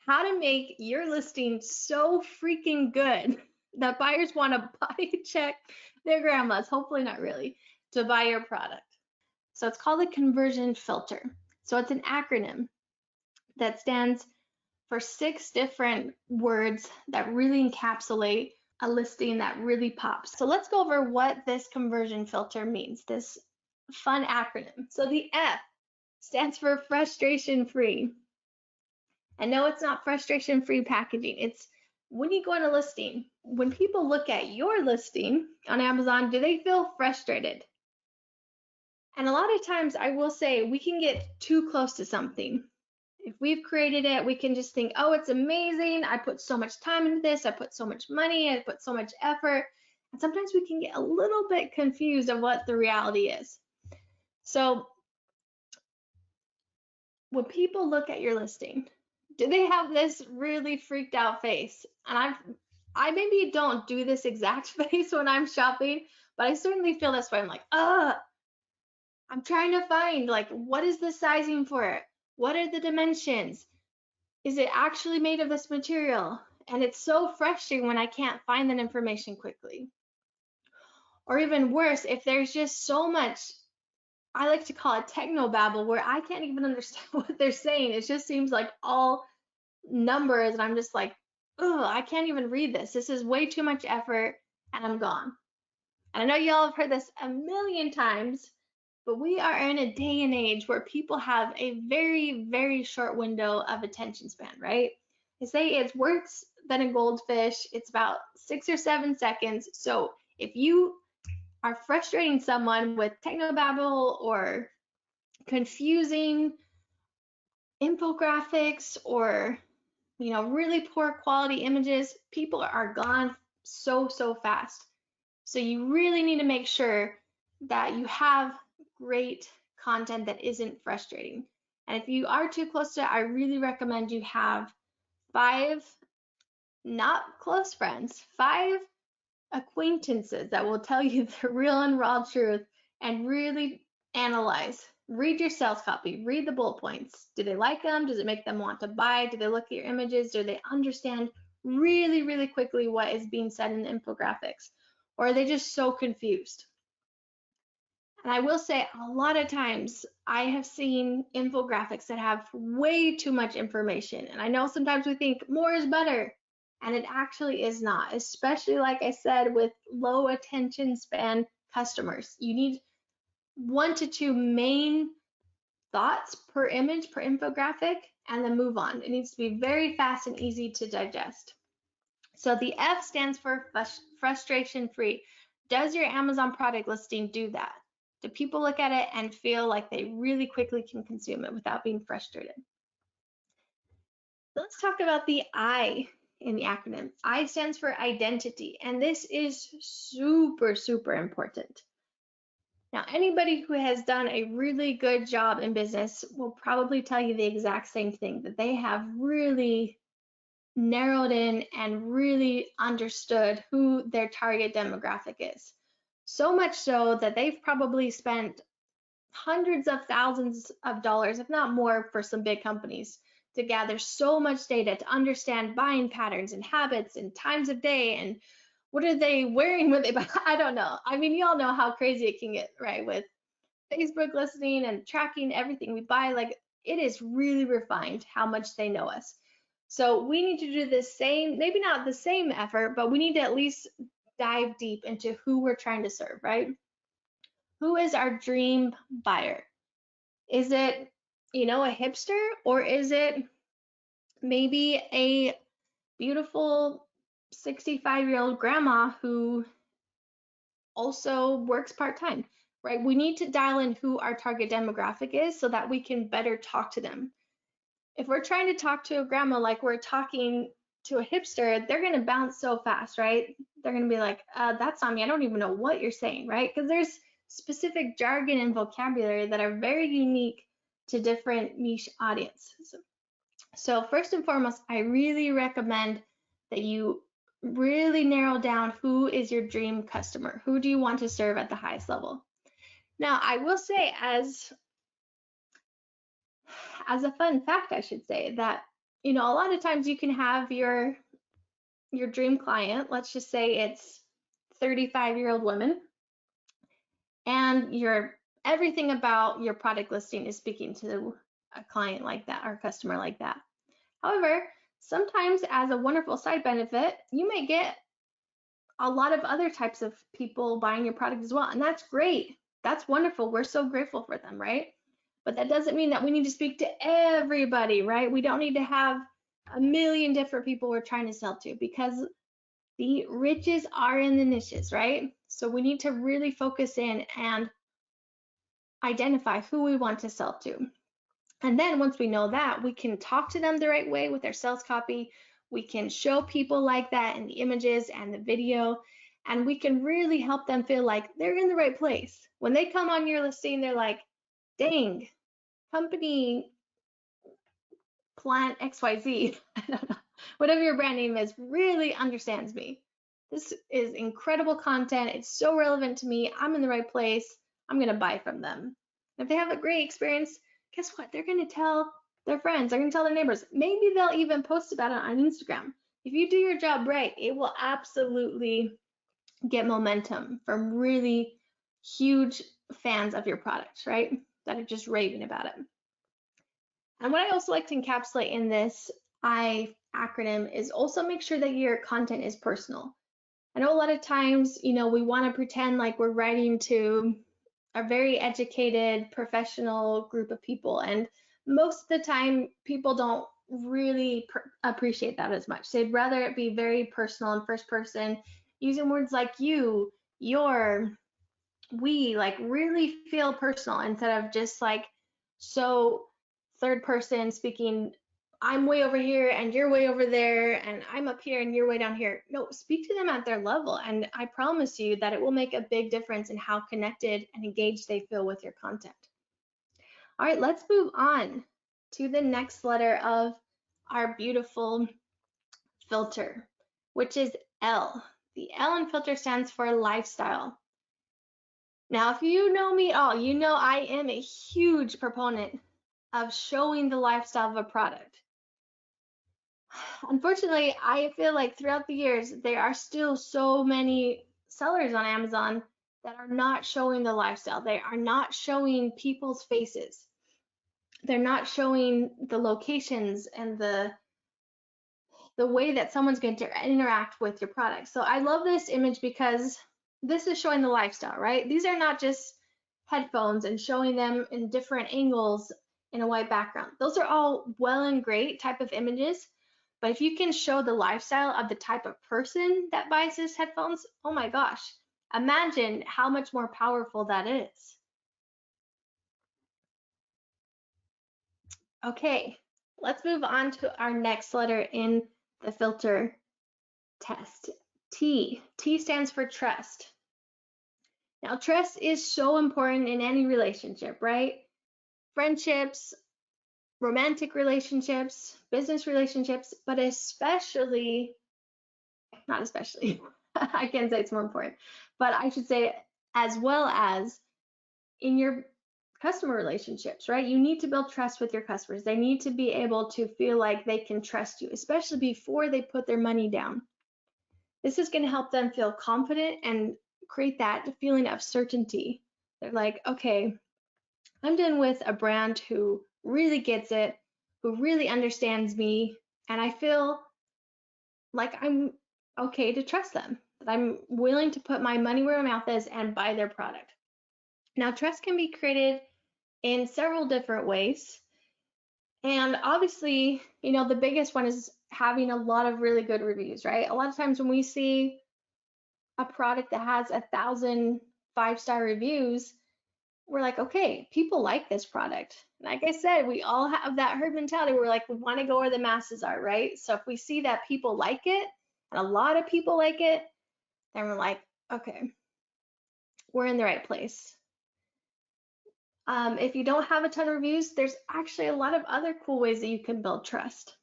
how to make your listing so freaking good that buyers want to body check their grandmas, hopefully not really, to buy your product. So it's called a conversion filter. So it's an acronym that stands for 6 different words that really encapsulate a listing that really pops. So let's go over what this conversion filter means, this fun acronym. So the F stands for frustration free. And no, it's not frustration free packaging. It's when you go on a listing, when people look at your listing on Amazon, do they feel frustrated? And a lot of times I will say we can get too close to something. If we've created it, we can just think, oh, it's amazing. I put so much time into this. I put so much money. I put so much effort. And sometimes we can get a little bit confused of what the reality is. So when people look at your listing, do they have this really freaked out face? And I maybe don't do this exact face when I'm shopping, but I certainly feel this way. I'm like, I'm trying to find, like, what is the sizing for it? What are the dimensions? Is it actually made of this material? And it's so frustrating when I can't find that information quickly. Or even worse, if there's just so much, I like to call it technobabble, where I can't even understand what they're saying. It just seems like all numbers, and I'm just like, oh, I can't even read this. This is way too much effort, and I'm gone. And I know y'all have heard this a million times, but we are in a day and age where people have a very, very short window of attention span, right? They say it's worse than a goldfish. It's about 6 or 7 seconds. So if you are frustrating someone with technobabble or confusing infographics or really poor quality images, people are gone so fast. So you really need to make sure that you have great content that isn't frustrating. And if you are too close to it, I really recommend you have 5 not close friends, 5 acquaintances that will tell you the real and raw truth and really analyze. Read your sales copy, read the bullet points. Do they like them? Does it make them want to buy? Do they look at your images? Do they understand really quickly what is being said in the infographics? Or are they just so confused? And I will say a lot of times I have seen infographics that have way too much information. And I know sometimes we think more is better, and it actually is not, especially like I said, with low attention span customers. You need 1 to 2 main thoughts per image, per infographic, and then move on. It needs to be very fast and easy to digest. So the F stands for frustration free. Does your Amazon product listing do that? Do people look at it and feel like they really quickly can consume it without being frustrated? Let's talk about the I in the acronym. I stands for identity, and this is super important. Now, anybody who has done a really good job in business will probably tell you the exact same thing, that they have really narrowed in and really understood who their target demographic is. So much so that they've probably spent hundreds of thousands of dollars, if not more, for some big companies to gather so much data to understand buying patterns and habits and times of day and what are they wearing when they buy. I don't know. I mean, you all know how crazy it can get, right? With Facebook listening and tracking everything we buy, like it is really refined how much they know us. So we need to do the same, maybe not the same effort, but we need to at least dive deep into who we're trying to serve, right? Who is our dream buyer? Is it, a hipster, or is it maybe a beautiful 65-year-old grandma who also works part-time, right? We need to dial in who our target demographic is so that we can better talk to them. If we're trying to talk to a grandma like we're talking to a hipster, they're going to bounce so fast, right? They're going to be like, that's not me. I don't even know what you're saying, right? Because there's specific jargon and vocabulary that are very unique to different niche audiences. So first and foremost, I really recommend that you really narrow down who is your dream customer. Who do you want to serve at the highest level? Now, I will say as a fun fact, I should say that, a lot of times you can have your dream client, let's just say it's 35-year-old woman, and everything about your product listing is speaking to a client like that or a customer like that. However, sometimes as a wonderful side benefit, you may get a lot of other types of people buying your product as well, and that's great. That's wonderful. We're so grateful for them, right? But that doesn't mean that we need to speak to everybody, right? We don't need to have a million different people we're trying to sell to, because the riches are in the niches, right? So we need to really focus in and identify who we want to sell to. And then once we know that, we can talk to them the right way with our sales copy. We can show people like that in the images and the video, and we can really help them feel like they're in the right place. When they come on your listing, they're like, dang, company plant XYZ, I don't know, whatever your brand name is, really understands me. This is incredible content. It's so relevant to me. I'm in the right place. I'm going to buy from them. If they have a great experience, guess what? They're going to tell their friends. They're going to tell their neighbors. Maybe they'll even post about it on Instagram. If you do your job right, it will absolutely get momentum from really huge fans of your product, right? That are just raving about it. And what I also like to encapsulate in this I acronym is also make sure that your content is personal. I know a lot of times, we want to pretend like we're writing to a very educated, professional group of people, and most of the time, people don't really appreciate that as much. They'd rather it be very personal and first person, using words like you, your, we, like really feel personal instead of just like so third person speaking. I'm way over here and you're way over there, and I'm up here and you're way down here. No, speak to them at their level, and I promise you that it will make a big difference in how connected and engaged they feel with your content. All right, let's move on to the next letter of our beautiful filter, which is L. The L in filter stands for lifestyle. Now, if you know me at all, you know I am a huge proponent of showing the lifestyle of a product. Unfortunately, I feel like throughout the years, there are still so many sellers on Amazon that are not showing the lifestyle. They are not showing people's faces. They're not showing the locations and the way that someone's going to interact with your product. So I love this image because this is showing the lifestyle, right? These are not just headphones and showing them in different angles in a white background. Those are all well and great type of images. But if you can show the lifestyle of the type of person that buys these headphones, oh my gosh, imagine how much more powerful that is. Okay, let's move on to our next letter in the filter test. T. T stands for trust. Now, trust is so important in any relationship, right? Friendships, romantic relationships, business relationships, but especially, not especially, I can't say it's more important, but I should say as well as in your customer relationships, right? You need to build trust with your customers. They need to be able to feel like they can trust you, especially before they put their money down. This is going to help them feel confident and create that feeling of certainty. They're like, okay, I'm dealing with a brand who really gets it, who really understands me, and I feel like I'm okay to trust them, that I'm willing to put my money where my mouth is and buy their product. Now, trust can be created in several different ways. And obviously, the biggest one is having a lot of really good reviews, right? A lot of times when we see a product that has 1,000 5-star reviews, we're like, okay, people like this product. Like I said, we all have that herd mentality. We're like, we want to go where the masses are, right? So if we see that people like it, and a lot of people like it, then we're like, okay, we're in the right place. If you don't have a ton of reviews, there's actually a lot of other cool ways that you can build trust.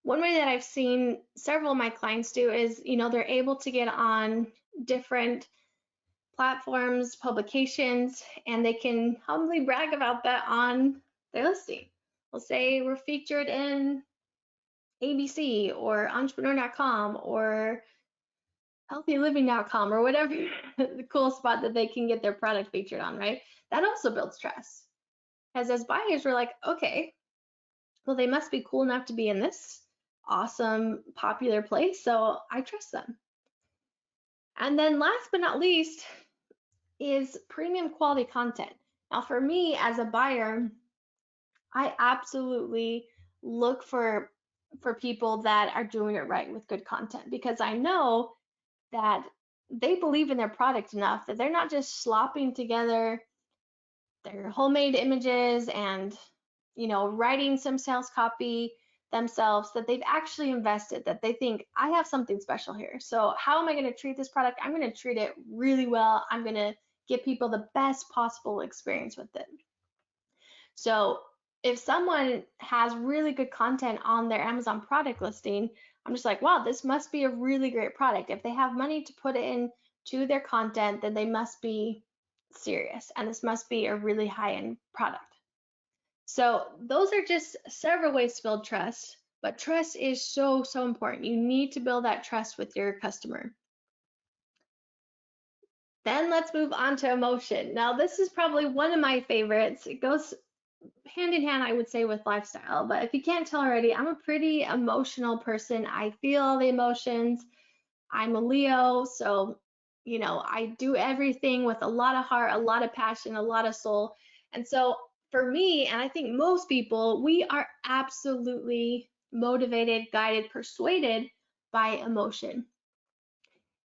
One way that I've seen several of my clients do is, they're able to get on different platforms, publications, and they can humbly brag about that on their listing. We'll say we're featured in ABC or entrepreneur.com or healthyliving.com or whatever the cool spot that they can get their product featured on, right? That also builds trust. Because as buyers, we're like, okay, well, they must be cool enough to be in this awesome, popular place, so I trust them. And then last but not least is premium quality content. Now, for me as a buyer, I absolutely look for people that are doing it right with good content because I know that they believe in their product enough that they're not just slopping together their homemade images and writing some sales copy themselves, that they've actually invested, that they think I have something special here. So how am I going to treat this product? I'm going to treat it really well. I'm going to give people the best possible experience with it. So if someone has really good content on their Amazon product listing, I'm just like, wow, this must be a really great product. If they have money to put it into their content, then they must be serious and this must be a really high-end product. So those are just several ways to build trust, but trust is so, so important. You need to build that trust with your customer. Then let's move on to emotion. Now, this is probably one of my favorites. It goes hand in hand, I would say, with lifestyle. But if you can't tell already, I'm a pretty emotional person. I feel all the emotions. I'm a Leo, so I do everything with a lot of heart, a lot of passion, a lot of soul. And so for me, and I think most people, we are absolutely motivated, guided, persuaded by emotion.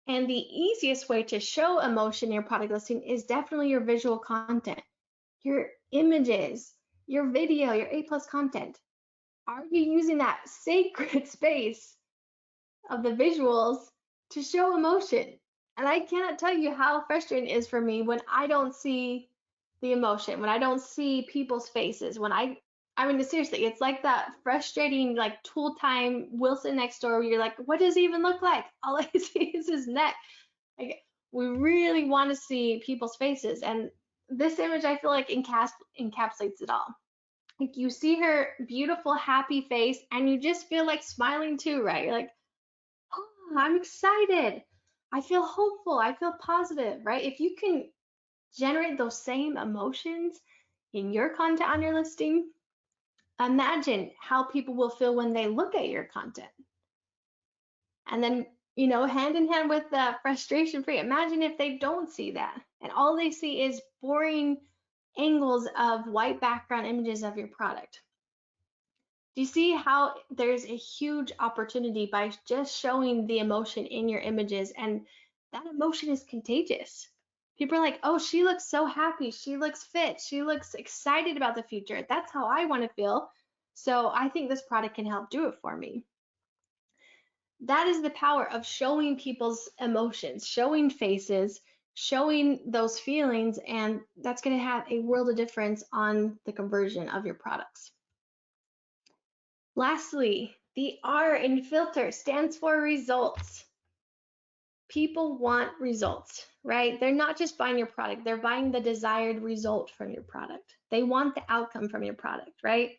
And the easiest way to show emotion in your product listing is definitely your visual content, your images, your video, your A+ content. Are you using that sacred space of the visuals to show emotion? And I cannot tell you how frustrating it is for me when I don't see the emotion, when I don't see people's faces, I mean, seriously, it's like that frustrating, like tool time Wilson next door where you're like, what does he even look like? All I see is his neck. Like, we really want to see people's faces. And this image, I feel like encapsulates it all. Like, you see her beautiful, happy face, and you just feel like smiling too, right? You're like, oh, I'm excited. I feel hopeful. I feel positive, right? If you can generate those same emotions in your content on your listing, imagine how people will feel when they look at your content. And then, hand in hand with the frustration free, imagine if they don't see that and all they see is boring angles of white background images of your product. Do you see how there's a huge opportunity by just showing the emotion in your images, and that emotion is contagious? People are like, oh, she looks so happy. She looks fit. She looks excited about the future. That's how I want to feel. So I think this product can help do it for me. That is the power of showing people's emotions, showing faces, showing those feelings, and that's going to have a world of difference on the conversion of your products. Lastly, the R in filter stands for results. People want results, right? They're not just buying your product, they're buying the desired result from your product. They want the outcome from your product, right?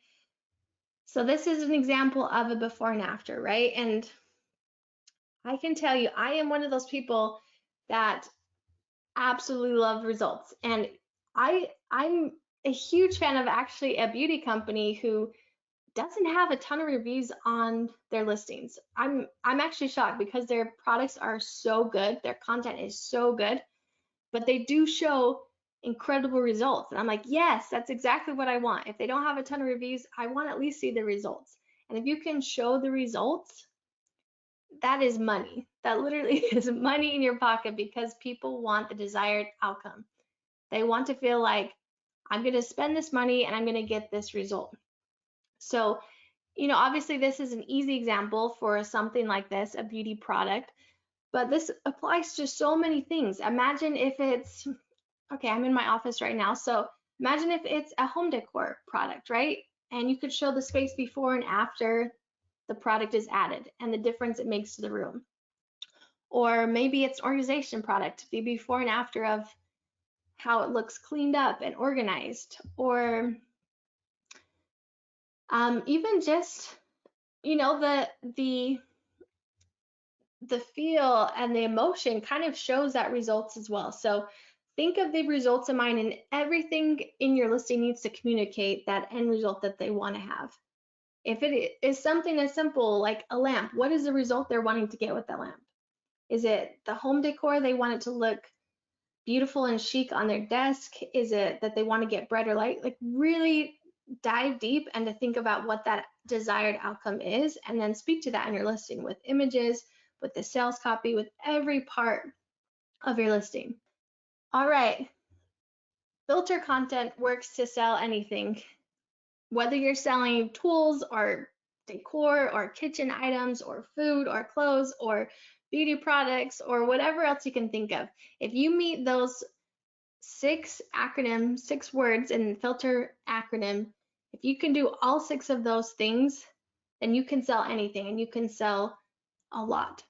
So this is an example of a before and after, right? And I can tell you, I am one of those people that absolutely love results. And I'm a huge fan of actually a beauty company who doesn't have a ton of reviews on their listings. I'm actually shocked because their products are so good, their content is so good, but they do show incredible results. And I'm like, yes, that's exactly what I want. If they don't have a ton of reviews, I want to at least see the results. And if you can show the results, that is money. That literally is money in your pocket because people want the desired outcome. They want to feel like I'm going to spend this money and I'm going to get this result. So obviously this is an easy example for something like this, a beauty product, but this applies to so many things. Imagine if it's, okay, I'm in my office right now, so imagine if it's a home decor product, right? And you could show the space before and after the product is added and the difference it makes to the room. Or maybe it's an organization product, the before and after of how it looks cleaned up and organized. Or even just you know, the feel and the emotion kind of shows that results as well. So think of the results in mind, and everything in your listing needs to communicate that end result that they want to have. If it is something as simple like a lamp, what is the result they're wanting to get with the lamp? Is it the home decor? They want it to look beautiful and chic on their desk? Is it that they want to get brighter light? Like really dive deep and to think about what that desired outcome is, and then speak to that in your listing with images, with the sales copy, with every part of your listing. All right, filter content works to sell anything. Whether you're selling tools or decor or kitchen items or food or clothes or beauty products or whatever else you can think of, if you meet those 6 words in filter acronym, if you can do all 6 of those things, then you can sell anything and you can sell a lot.